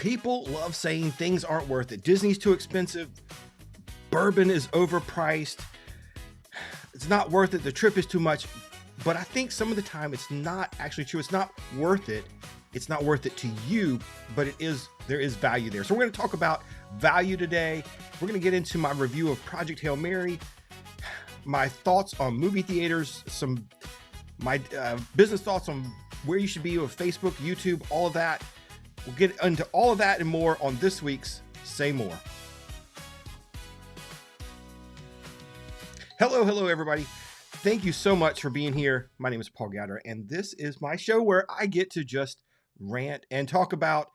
People love saying things aren't worth it. Disney's too expensive. Bourbon is overpriced. It's not worth it. The trip is too much. But I think some of the time it's not actually true. It's not worth it. It's not worth it to you, but there is value there. So we're going to talk about value today. We're going to get into my review of Project Hail Mary, my thoughts on movie theaters, my business thoughts on where you should be with Facebook, YouTube, all of that. We'll get into all of that and more on this week's Say More. Hello, everybody. Thank you so much for being here. My name is Paul Gowder, and this is my show where I get to just rant and talk about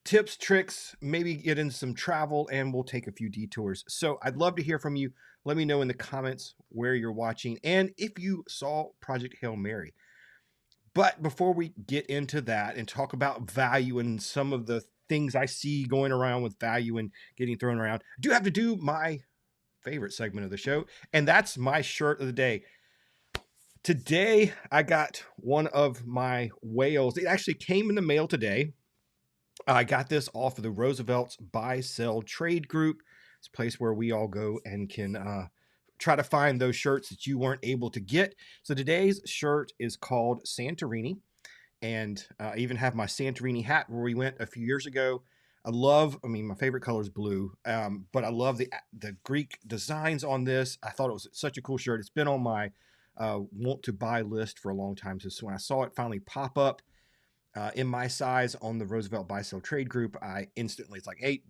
tips, tricks, maybe get into some travel, and we'll take a few detours. So I'd love to hear from you. Let me know in the comments where you're watching and if you saw Project Hail Mary. But before we get into that and talk about value and some of the things I see going around with value and getting thrown around, I do have to do my favorite segment of the show, and that's my shirt of the day. Today, I got one of my whales. It actually came in the mail today. I got this off of the Roosevelt's buy-sell trade group. It's a place where we all go and can try to find those shirts that you weren't able to get. So today's shirt is called Santorini, and I even have my Santorini hat where we went a few years ago. My favorite color is blue, but I love the Greek designs on this. I thought it was such a cool shirt. It's been on my want to buy list for a long time. So when I saw it finally pop up in my size on the Roosevelt buy sell trade group, I instantly, it's like, hey,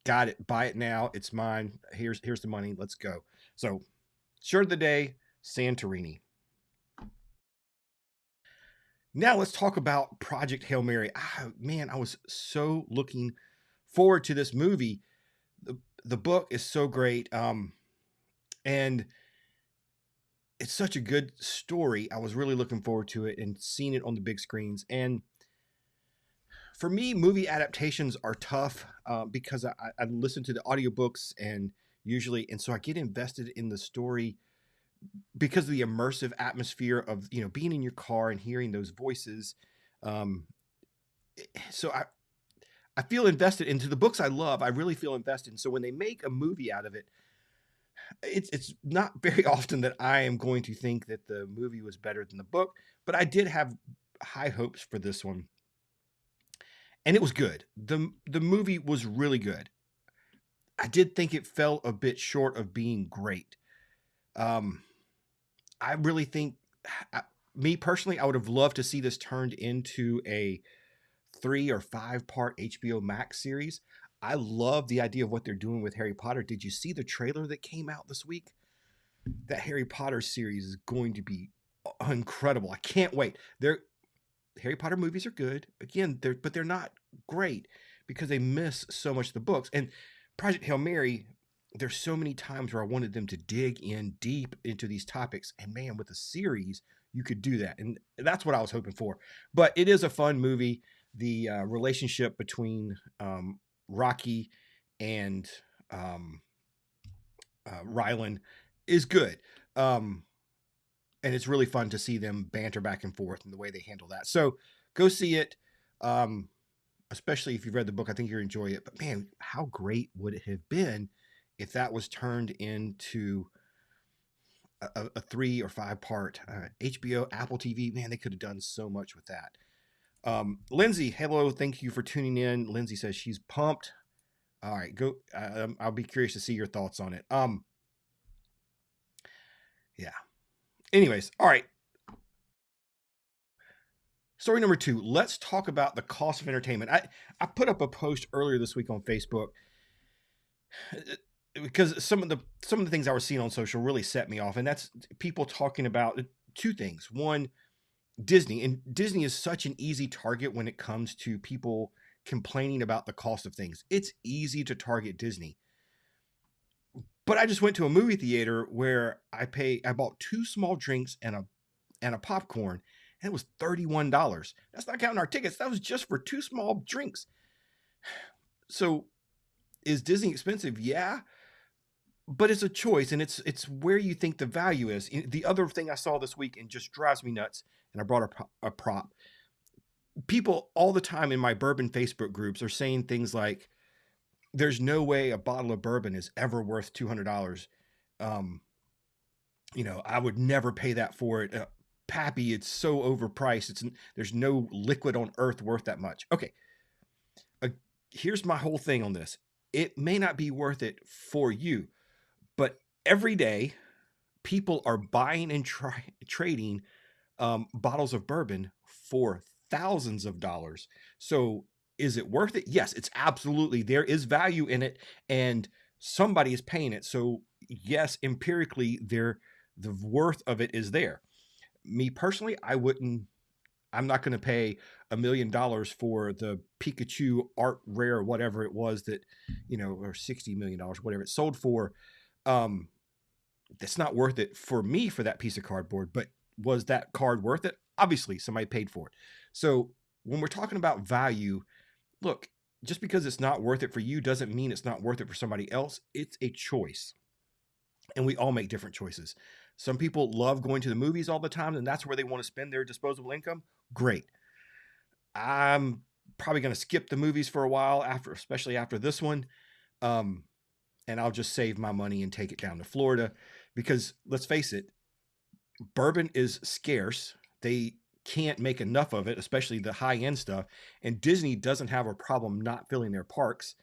got it, buy it now. It's mine. Here's the money. Let's go. So shirt of the day, Santorini. Now let's talk about Project Hail Mary. I was so looking forward to this movie. The book is so great. And it's such a good story. I was really looking forward to it and seeing it on the big screens. And for me, movie adaptations are tough because I listen to the audiobooks and so I get invested in the story because of the immersive atmosphere of, being in your car and hearing those voices. So I feel invested into the books I love. I really feel invested. And so when they make a movie out of it, it's not very often that I am going to think that the movie was better than the book, but I did have high hopes for this one. And it was good. The movie was really good. I did think it fell a bit short of being great. I really think, me personally, I would have loved to see this turned into a 3 or 5 part HBO Max series. I love the idea of what they're doing with Harry Potter. Did you see the trailer that came out this week? That Harry Potter series is going to be incredible. I can't wait. Harry Potter movies are good. Again, but they're not great because they miss so much of the books. And Project Hail Mary, there's so many times where I wanted them to dig in deep into these topics. And man, with a series, you could do that. And that's what I was hoping for. But it is a fun movie. The relationship between Rocky and Rylan is good. And it's really fun to see them banter back and forth and the way they handle that. So go see it. Especially if you've read the book, I think you'll enjoy it. But man, how great would it have been if that was turned into a 3 or 5 part HBO, Apple TV? Man, they could have done so much with that. Lindsay, hello. Thank you for tuning in. Lindsay says she's pumped. All right, go. I'll be curious to see your thoughts on it. Yeah. Anyways, all right. Story number 2. Let's talk about the cost of entertainment. I put up a post earlier this week on Facebook because some of the things I was seeing on social really set me off, and that's people talking about 2 things. One, Disney, and Disney is such an easy target when it comes to people complaining about the cost of things. It's easy to target Disney. But I just went to a movie theater where I bought 2 small drinks and a popcorn, and it was $31. That's not counting our tickets. That was just for 2 small drinks. So is Disney expensive? Yeah. But it's a choice, and it's where you think the value is. The other thing I saw this week and just drives me nuts, and I brought a prop. People all the time in my bourbon Facebook groups are saying things like, "There's no way a bottle of bourbon is ever worth $200. Um, I would never pay that for it. Pappy, it's so overpriced. There's no liquid on earth worth that much." Okay, uh, here's my whole thing on this. It may not be worth it for you, but every day people are buying and trading bottles of bourbon for thousands of dollars. So is it worth it? Yes, it's absolutely, there is value in it, and somebody is paying it. So yes, empirically, the worth of it is there. Me personally, I'm not going to pay $1 million for the Pikachu art rare, whatever it was that, or $60 million, whatever it sold for. Um, that's not worth it for me for that piece of cardboard. But was that card worth it? Obviously, somebody paid for it. So when we're talking about value, look, just because it's not worth it for you doesn't mean it's not worth it for somebody else. It's a choice. And we all make different choices. Some people love going to the movies all the time, and that's where they want to spend their disposable income. Great. I'm probably going to skip the movies for a while after, especially after this one. Um, and I'll just save my money and take it down to Florida because let's face it, bourbon is scarce. They can't make enough of it, especially the high end stuff. And Disney doesn't have a problem not filling their parks.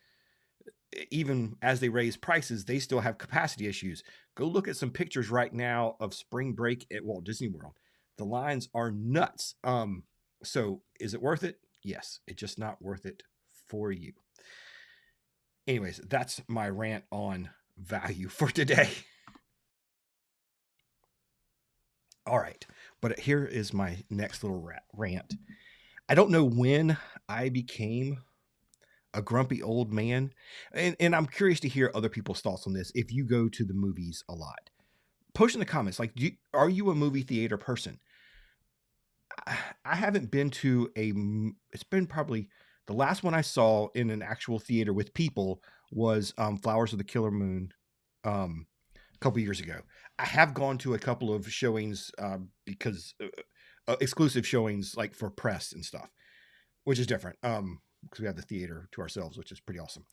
Even as they raise prices, they still have capacity issues. Go look at some pictures right now of spring break at Walt Disney World. The lines are nuts. So is it worth it? Yes, it's just not worth it for you. Anyways, that's my rant on value for today. All right, but here is my next little rant. I don't know when I became a grumpy old man, and I'm curious to hear other people's thoughts on this. If you go to the movies a lot, post in the comments. Like, are you a movie theater person? I haven't been to it's been probably the last one I saw in an actual theater with people was Flowers of the Killer Moon a couple years ago. I have gone to a couple of showings because exclusive showings like for press and stuff, which is different because we have the theater to ourselves, which is pretty awesome.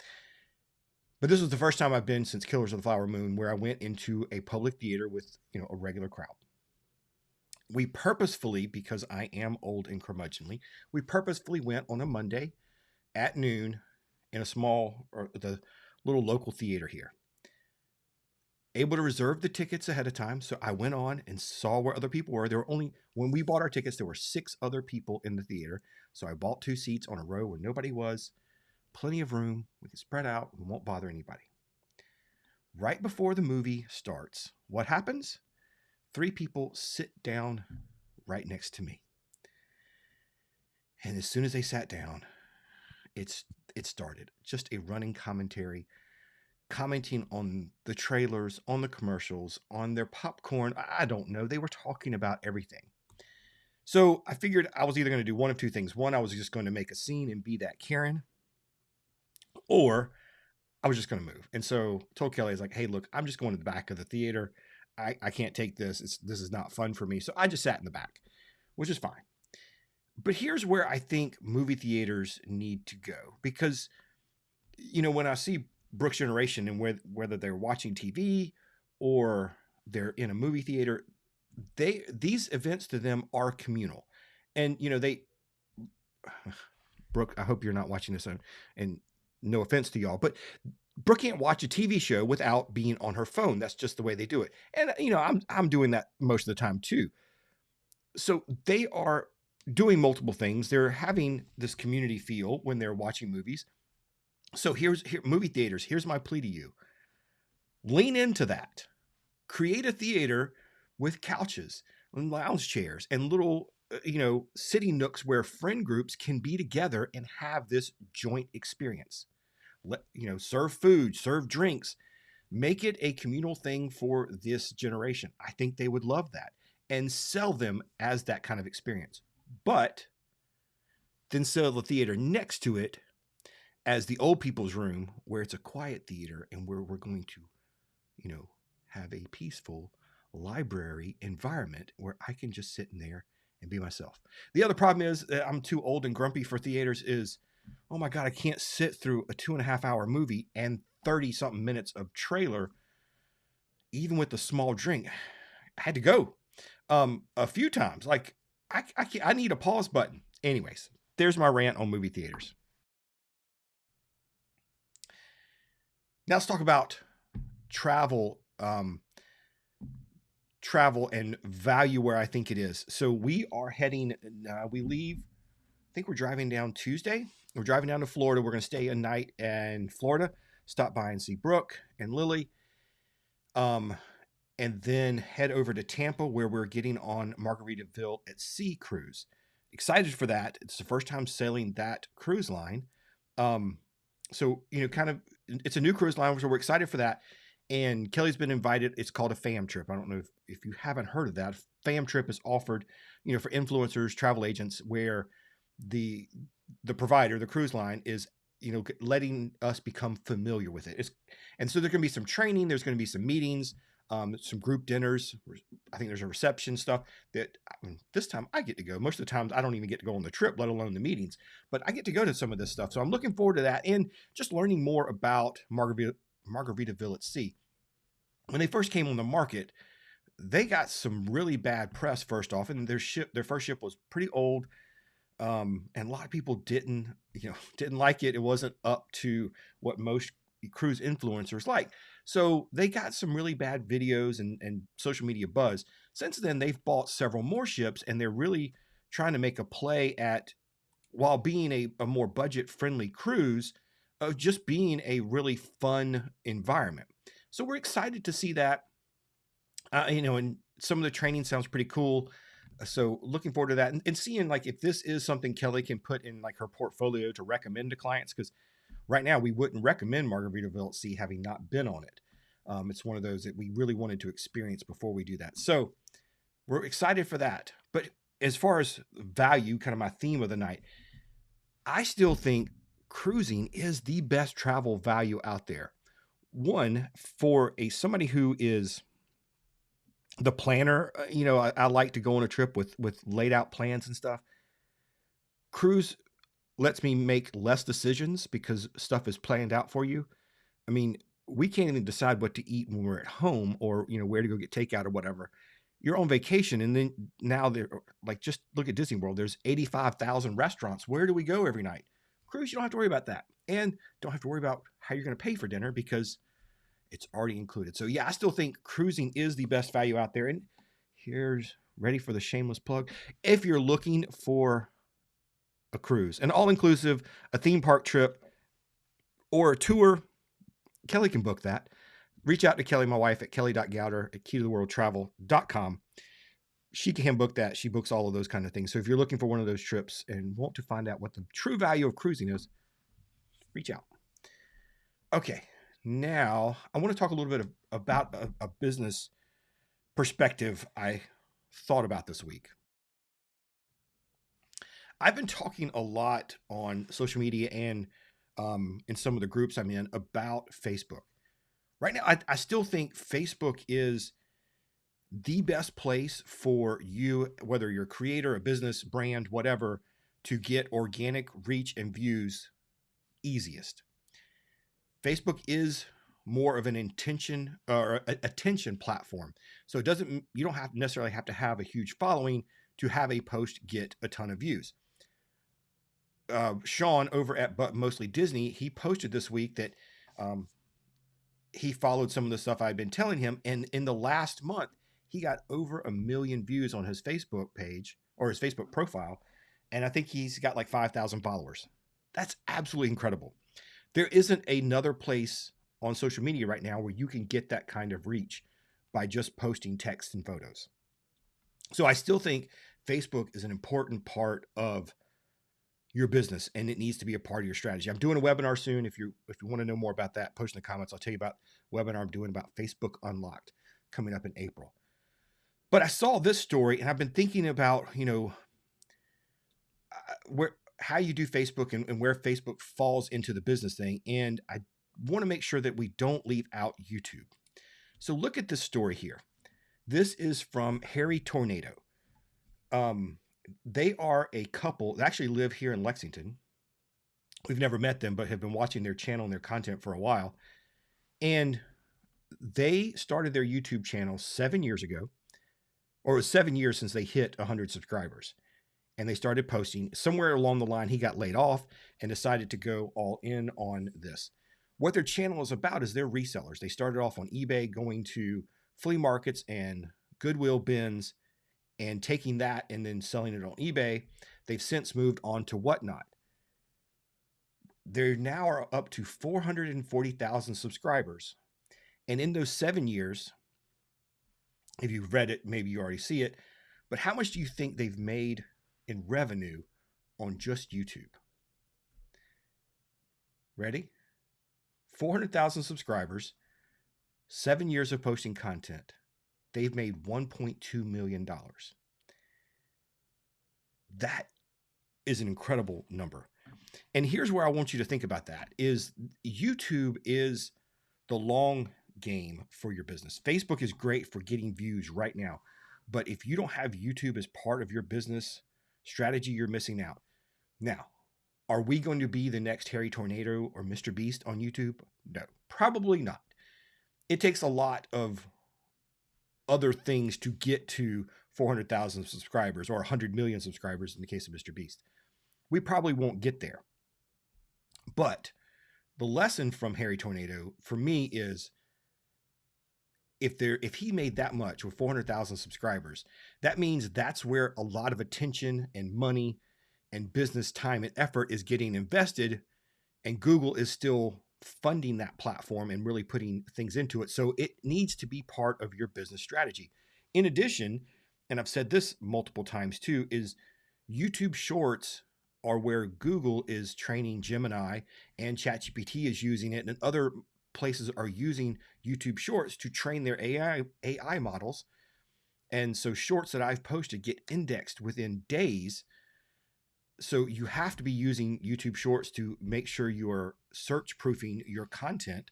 But this was the first time I've been since Killers of the Flower Moon where I went into a public theater with a regular crowd. We purposefully, because I am old and curmudgeonly, we purposefully went on a Monday at noon in the little local theater here. Able to reserve the tickets ahead of time. So I went on and saw where other people were. When we bought our tickets, there were 6 other people in the theater. So I bought 2 seats on a row where nobody was. Plenty of room. We can spread out. We won't bother anybody. Right before the movie starts, what happens? 3 people sit down right next to me. And as soon as they sat down, it started. Just a running commentary, commenting on the trailers, on the commercials, on their popcorn. I don't know. They were talking about everything. So I figured I was either going to do one of 2 things. One, I was just going to make a scene and be that Karen, or I was just going to move. And so I told Kelly, I was like, hey, look, I'm just going to the back of the theater. I can't take this. This is not fun for me. So I just sat in the back, which is fine. But here's where I think movie theaters need to go. Because, when I see Brooks' generation and whether they're watching TV or they're in a movie theater, these events to them are communal. And, Brooke, I hope you're not watching this, and no offense to y'all, but Brooke can't watch a TV show without being on her phone. That's just the way they do it. And I'm doing that most of the time too. So they are doing multiple things. They're having this community feel when they're watching movies. So movie theaters, here's my plea to you. Lean into that. Create a theater with couches and lounge chairs and little sitting nooks where friend groups can be together and have this joint experience. Serve food, serve drinks, make it a communal thing for this generation. I think they would love that and sell them as that kind of experience. But then sell the theater next to it as the old people's room, where it's a quiet theater and where we're going to, have a peaceful library environment where I can just sit in there and be myself. The other problem is that I'm too old and grumpy for theaters is, oh my God, I can't sit through a 2.5 hour movie and 30 something minutes of trailer, even with the small drink. I had to go a few times. Like I need a pause button. Anyways, there's my rant on movie theaters. Now let's talk about travel, travel and value where I think it is. So we are heading. We leave. I think we're driving down Tuesday. We're driving down to Florida. We're going to stay a night in Florida, stop by and see Brooke and Lily, um, and then head over to Tampa where we're getting on Margaritaville at Sea cruise. Excited for that. It's the first time sailing that cruise line. Um, so kind of it's a new cruise line, so we're excited for that. And Kelly's been invited. It's called a fam trip. I don't know if you haven't heard of that. Fam trip is offered, for influencers, travel agents, where the the provider, the cruise line, is letting us become familiar with it. And so there's going to be some training. There's going to be some meetings, some group dinners. I think there's a reception stuff that this time I get to go. Most of the times I don't even get to go on the trip, let alone the meetings. But I get to go to some of this stuff. So I'm looking forward to that and just learning more about Margaritaville at Sea. When they first came on the market, they got some really bad press first off, and their first ship was pretty old, and a lot of people didn't like it. It wasn't up to what most cruise influencers like. So they got some really bad videos and social media buzz. Since then, they've bought several more ships, and they're really trying to make a play at, while being a more budget friendly cruise, of just being a really fun environment. So we're excited to see that. And some of the training sounds pretty cool. So looking forward to that, and seeing like if this is something Kelly can put in like her portfolio to recommend to clients, because right now we wouldn't recommend Margaritaville at Sea having not been on it. It's one of those that we really wanted to experience before we do that. So we're excited for that. But as far as value, kind of my theme of the night, I still think cruising is the best travel value out there. One, for somebody who is the planner, I like to go on a trip with laid out plans and stuff. Cruise lets me make less decisions because stuff is planned out for you. I mean, we can't even decide what to eat when we're at home, or where to go get takeout or whatever. You're on vacation, and then now they're like, just look at Disney World. There's 85,000 restaurants. Where do we go every night? Cruise, you don't have to worry about that, and don't have to worry about how you're going to pay for dinner because it's already included. So yeah, I still think cruising is the best value out there. And here's ready for the shameless plug. If you're looking for a cruise, an all-inclusive, a theme park trip, or a tour, Kelly can book that. Reach out to Kelly, my wife, at kelly.gowder@keytotheworldtravel.com. She can book that. She books all of those kind of things. So if you're looking for one of those trips and want to find out what the true value of cruising is, reach out. Okay. Now, I want to talk a little bit about a business perspective I thought about this week. I've been talking a lot on social media and in some of the groups I'm in about Facebook. Right now, I still think Facebook is the best place for you, whether you're a creator, a business, brand, whatever, to get organic reach and views easiest. Facebook is more of an intention or attention platform. So you don't necessarily have to have a huge following to have a post get a ton of views. Sean over at But Mostly Disney, he posted this week that he followed some of the stuff I'd been telling him. And in the last month, he got over 1 million views on his Facebook page or his Facebook profile. And I think he's got like 5,000 followers. That's absolutely incredible. There isn't another place on social media right now where you can get that kind of reach by just posting text and photos. So I still think Facebook is an important part of your business, and it needs to be a part of your strategy. I'm doing a webinar soon. If you want to know more about that, post in the comments. I'll tell you about a webinar I'm doing about Facebook Unlocked coming up in April. But I saw this story, and I've been thinking about, how you do Facebook and where Facebook falls into the business thing. And I want to make sure that we don't leave out YouTube. So look at this story here. This is from Harry Tornado. They are a couple that actually live here in Lexington. We've never met them, but have been watching their channel and their content for a while. And they started their YouTube channel 7 years ago, or it was 7 years since they hit 100 subscribers. And they started posting. Somewhere along the line, he got laid off and decided to go all in on this. What their channel is about is they're resellers. They started off on eBay, going to flea markets and Goodwill bins and taking that and then selling it on eBay. They've since moved on to Whatnot. They now are up to 440,000 subscribers. And in those 7 years, if you've read it, maybe you already see it, but how much do you think they've made in revenue on just YouTube? Ready? 400,000 subscribers, 7 years of posting content. They've made $1.2 million. That is an incredible number. And here's where I want you to think about that is YouTube is the long game for your business. Facebook is great for getting views right now. But if you don't have YouTube as part of your business strategy, you're missing out. Now, are we going to be the next Harry Tornado or Mr. Beast on YouTube? No, probably not. It takes a lot of other things to get to 400,000 subscribers or 100 million subscribers in the case of Mr. Beast. We probably won't get there. But the lesson from Harry Tornado for me is if he made that much with 400,000 subscribers, that means that's where a lot of attention and money and business time and effort is getting invested, and Google is still funding that platform and really putting things into it. So it needs to be part of your business strategy. In addition, and I've said this multiple times too, is YouTube Shorts are where Google is training Gemini and ChatGPT is using it, and other places are using YouTube Shorts to train their AI models. And so shorts that I've posted get indexed within days. So you have to be using YouTube Shorts to make sure you are search proofing your content.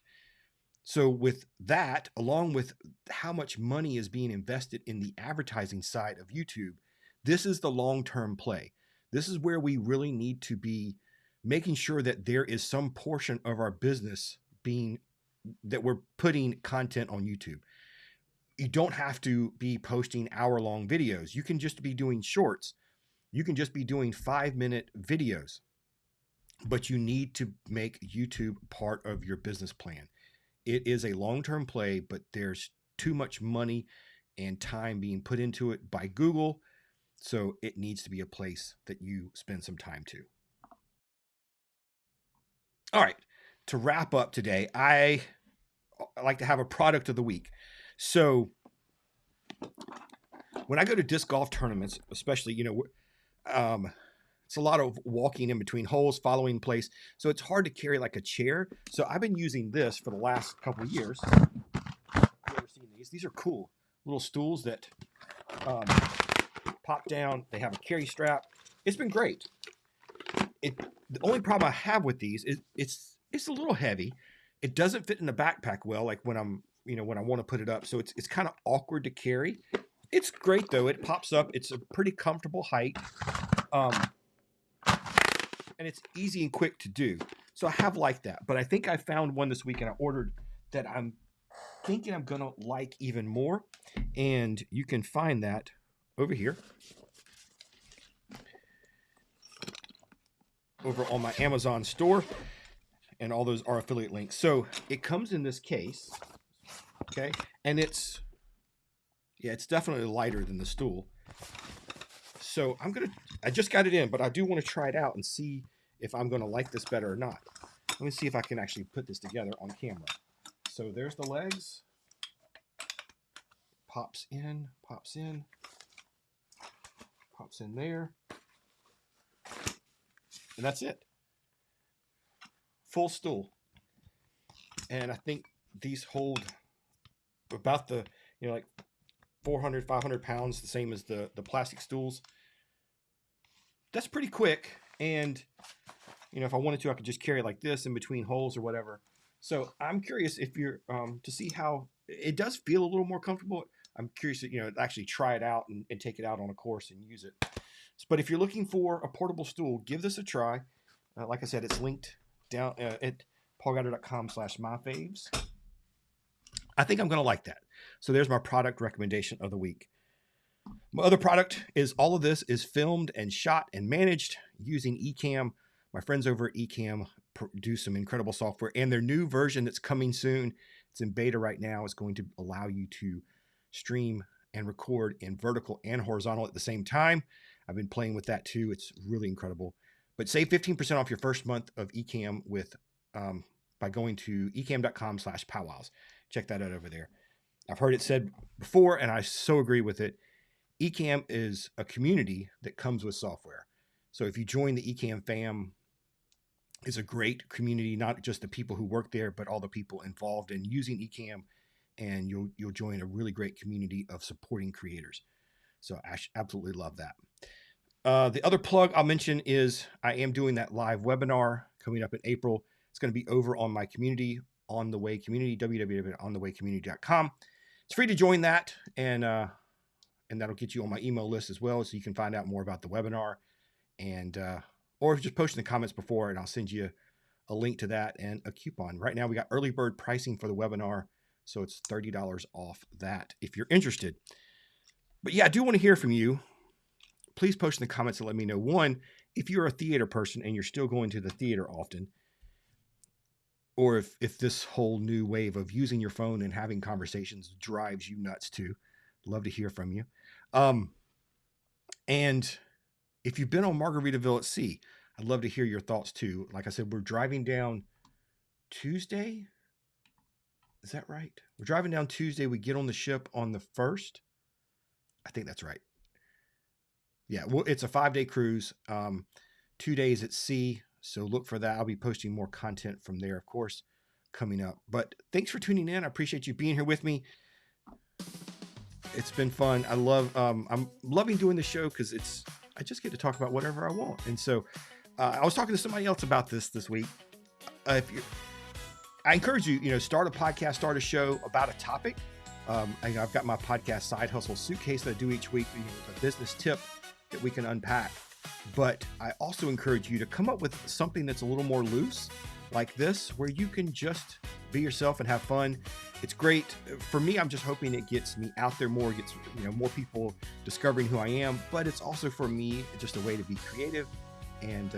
So with that, along with how much money is being invested in the advertising side of YouTube, this is the long-term play. This is where we really need to be making sure that there is some portion of our business that we're putting content on YouTube. You don't have to be posting hour-long videos. You can just be doing shorts. You can just be doing 5-minute videos, but you need to make YouTube part of your business plan. It is a long-term play, but there's too much money and time being put into it by Google. So it needs to be a place that you spend some time to. All right. To wrap up today, I like to have a product of the week. So when I go to disc golf tournaments, especially, it's a lot of walking in between holes, following place. So it's hard to carry like a chair. So I've been using this for the last couple of years. Have you ever seen these? These are cool little stools that pop down. They have a carry strap. It's been great. The only problem I have with these is it's a little heavy. It doesn't fit in the backpack well, like when when I want to put it up. So it's kind of awkward to carry. It's great though. It pops up. It's a pretty comfortable height. And it's easy and quick to do. So I have liked that. But I think I found one this week and I ordered that I'm thinking I'm going to like even more. And you can find that over here. Over on my Amazon store. And all those are affiliate links. So it comes in this case. Okay. And it's definitely lighter than the stool. So I just got it in, but I do want to try it out and see if I'm going to like this better or not. Let me see if I can actually put this together on camera. So there's the legs. Pops in there. And that's it. Full stool. And I think these hold about the, like 400, 500 pounds, the same as the plastic stools. That's pretty quick. And, if I wanted to, I could just carry it like this in between holes or whatever. So I'm curious if you're, to see how it does feel a little more comfortable. I'm curious to, actually try it out and take it out on a course and use it. But if you're looking for a portable stool, give this a try. Like I said, it's linked down at paulguider.com/myfaves. I think I'm going to like that. So there's my product recommendation of the week. My other product is all of this is filmed and shot and managed using Ecamm. My friends over at Ecamm produce some incredible software, and their new version that's coming soon, it's in beta right now, is going to allow you to stream and record in vertical and horizontal at the same time. I've been playing with that too. It's really incredible. But save 15% off your first month of Ecamm with by going to ecamm.com/powwows. Check that out over there. I've heard it said before, and I so agree with it. Ecamm is a community that comes with software. So if you join the Ecamm fam, it's a great community, not just the people who work there, but all the people involved in using Ecamm, and you'll join a really great community of supporting creators. So I absolutely love that. The other plug I'll mention is I am doing that live webinar coming up in April. It's going to be over on my community, On the Way Community, www.onthewaycommunity.com. It's free to join that, and that'll get you on my email list as well, so you can find out more about the webinar, and or just post in the comments before, and I'll send you a link to that and a coupon. Right now, we got early bird pricing for the webinar, so it's $30 off that if you're interested. But yeah, I do want to hear from you. Please post in the comments and let me know, one, if you're a theater person and you're still going to the theater often, or if this whole new wave of using your phone and having conversations drives you nuts too. Love to hear from you. And if you've been on Margaritaville at sea, I'd love to hear your thoughts too. Like I said, we're driving down Tuesday. Is that right? We're driving down Tuesday. We get on the ship on the 1st. I think that's right. Yeah, well, it's a 5-day cruise, 2 days at sea. So look for that. I'll be posting more content from there, of course, coming up. But thanks for tuning in. I appreciate you being here with me. It's been fun. I'm loving doing the show because I just get to talk about whatever I want. And so I was talking to somebody else about this week. I encourage you, start a podcast, start a show about a topic. I've got my podcast Side Hustle Suitcase that I do each week, with a business tip that we can unpack. But I also encourage you to come up with something that's a little more loose, like this, where you can just be yourself and have fun. It's great. For me, I'm just hoping it gets me out there more, gets more people discovering who I am. But it's also for me just a way to be creative and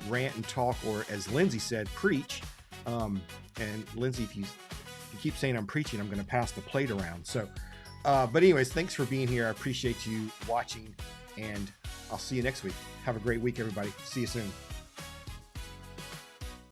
rant and talk, or as Lindsay said, preach. And Lindsay, if you keep saying I'm preaching, I'm going to pass the plate around. So, but anyways, thanks for being here. I appreciate you watching, and I'll see you next week. Have a great week, everybody. See you soon.